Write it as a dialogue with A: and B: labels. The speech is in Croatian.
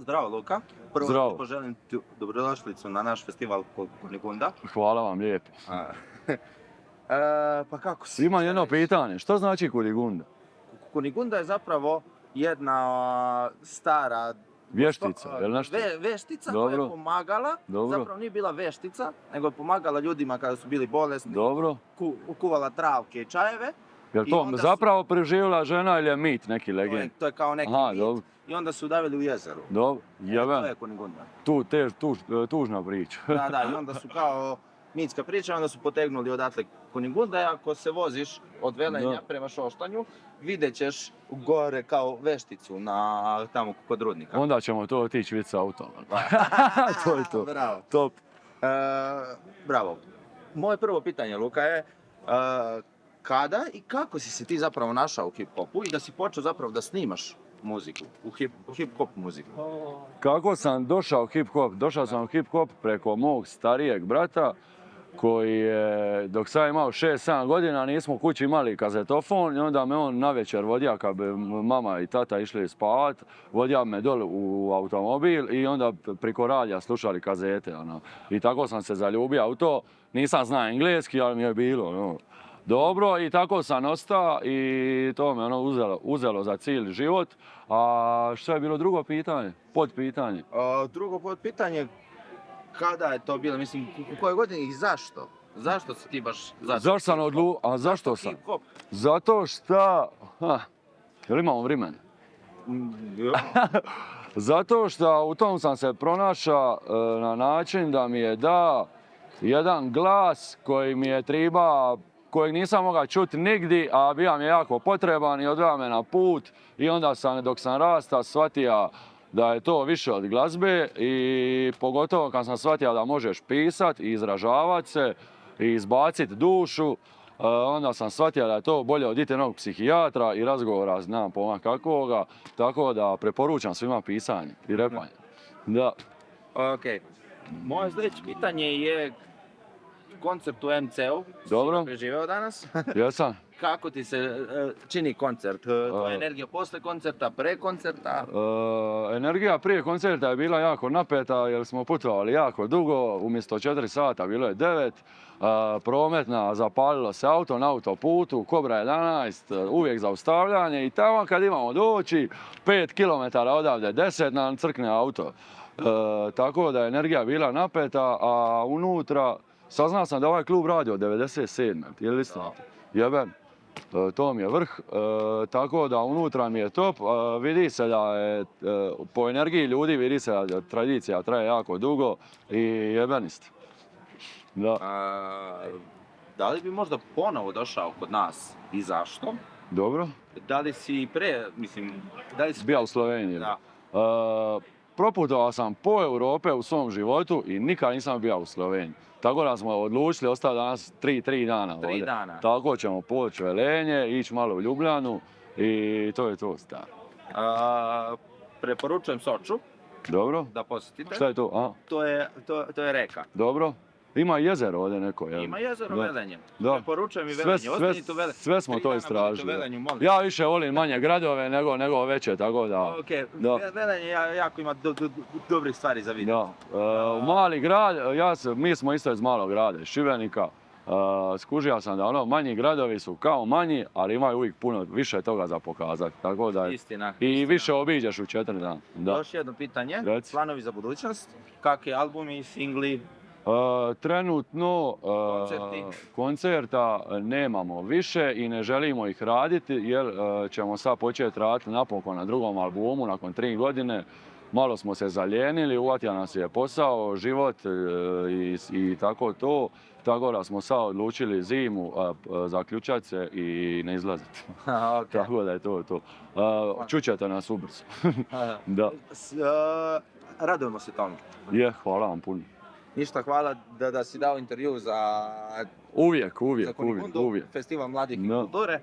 A: Zdravo Luka. Prvo
B: Zdravo.
A: ti poželim dobrodošlicu na naš festival Kunigunda.
B: Hvala vam lijepo.
A: Pa kako si?
B: Imam jedno pitanje, što znači Kunigunda?
A: Kunigunda je zapravo jedna stara
B: Vještica, je li nešto?
A: Veštica
B: Dobro.
A: koja je pomagala,
B: Dobro.
A: zapravo nije bila veštica, nego je pomagala ljudima kada su bili bolesni,
B: Dobro.
A: kuvala travke i čajeve.
B: Jel
A: I
B: to
A: onda
B: zapravo preživjela žena ili je mit neki legend?
A: To je kao neki
B: Aha,
A: mit.
B: dobro.
A: I onda su davili u jezeru.
B: Dobro,
A: To je
B: jeben,
A: Kunigunda.
B: tužna priča.
A: Da, i onda su kao mitska priča, onda su potegnuli odatle Kunigunda i ako se voziš od Velenja prema Šoštanju, vidjet ćeš gore kao vešticu tamo kod rudnika.
B: Onda ćemo to otići vidjeti sa autom. To je to.
A: Bravo.
B: Top.
A: Bravo. Moje prvo pitanje, Luka, je kada i kako si se ti zapravo našao u hip-hopu i da si počeo zapravo da snimaš muziku, u hip-hop muziku?
B: Kako sam došao u hip-hop? Došao sam u hip-hop preko mog starijeg brata koji je, dok sam imao 6-7 godina, nismo u kući imali kazetofon i onda me on navečer vodio kad bi mama i tata išli spavat, vodio me dole u automobil i onda priko radija slušali kazete. I tako sam se zaljubio u to. Nisam znao engleski, ali mi je bilo dobro i tako sam ostao i to me uzelo za cilj život. A što je bilo drugo pitanje? Podpitanje?
A: Drugo podpitanje, kada je to bilo, mislim, u kojoj godini i zašto? Zašto si ti baš
B: Zašto sam odlučio? A zašto sam?
A: Hip-hop?
B: Zato što... Jel imamo vremena? Zato što u tom sam se pronašao na način da mi je dao jedan glas koji mi je triba, kojeg nisam mogao čuti nigdje, a bio mi je jako potreban i odveo me na put. I onda sam, dok sam rastao, shvatio da je to više od glazbe i pogotovo kad sam shvatio da možeš pisat i izražavat se i izbaciti dušu, onda sam shvatio da je to bolje od jednog psihijatra i razgovora znam pojma kakvoga, tako da preporučam svima pisanje i repanje. Da.
A: Ok. Moje sljedeće pitanje je koncert u MC-u.
B: Dobro.
A: Si preživeo danas?
B: Jesam.
A: Kako ti se čini koncert? Tvoja energija posle koncerta, pre koncerta?
B: Energija prije koncerta je bila jako napeta jer smo putovali jako dugo, umjesto 4 sata bilo je 9. Prometna, zapalilo se auto na autoputu, Kobra 11, uvijek zaustavljanje i tamo kad imamo doći 5 km odavde 10 nam crkne auto. Tako da je energija bila napeta, a unutra saznao sam da ovaj klub radi od 97. Je li istina? Jeben. To mi je vrh, tako da unutra mi je top. Vidi se da je, po energiji ljudi vidi se da tradicija traje jako dugo i jebeniste. Da.
A: Da li bi možda ponovo došao kod nas i zašto?
B: Dobro.
A: Da li si
B: Bija u Sloveniji.
A: Da.
B: Proputovao sam po Europe u svom životu i nikad nisam bio u Sloveniji. Tako da smo odlučili ostati danas 3 dana ovdje.
A: 3 dana.
B: Tako ćemo poći Velenje, ići malo u Ljubljanu i to je to.
A: Preporučujem Soču.
B: Dobro.
A: Da posjetite.
B: Šta je to?
A: To je reka.
B: Dobro. Ima jezero ovdje neko, jel?
A: Ima jezero Velenje.
B: Da.
A: Preporučujem i Velenje. Ostanite u Velenju.
B: Sve smo to istražili. Ja više volim manje gradove nego veće, tako da...
A: Velenje jako ima dobrih stvari za vidjeti.
B: Mali grad, mi smo isto iz malog grada, iz Šibenika. Skužio sam da manji gradovi su kao manji, ali imaju uvijek puno više toga za pokazati. Tako da
A: Istina.
B: I više obiđeš u 4 dana.
A: Još jedno pitanje. Planovi za budućnost? Kakvi albumi, singli?
B: Trenutno koncerta nemamo više i ne želimo ih raditi jer ćemo sad početi raditi napokon na drugom albumu nakon 3 godine. Malo smo se zaljenili, uvatio nas je posao, život i tako to. Tako da smo sad odlučili zimu zaključati se i ne izlaziti. Tako da je to. Čućete nas ubrzo. Da.
A: Radujemo se tomu.
B: Hvala vam puno.
A: Ništa, hvala da si dao intervju za
B: Uvijek.
A: Festival mladih i kulture.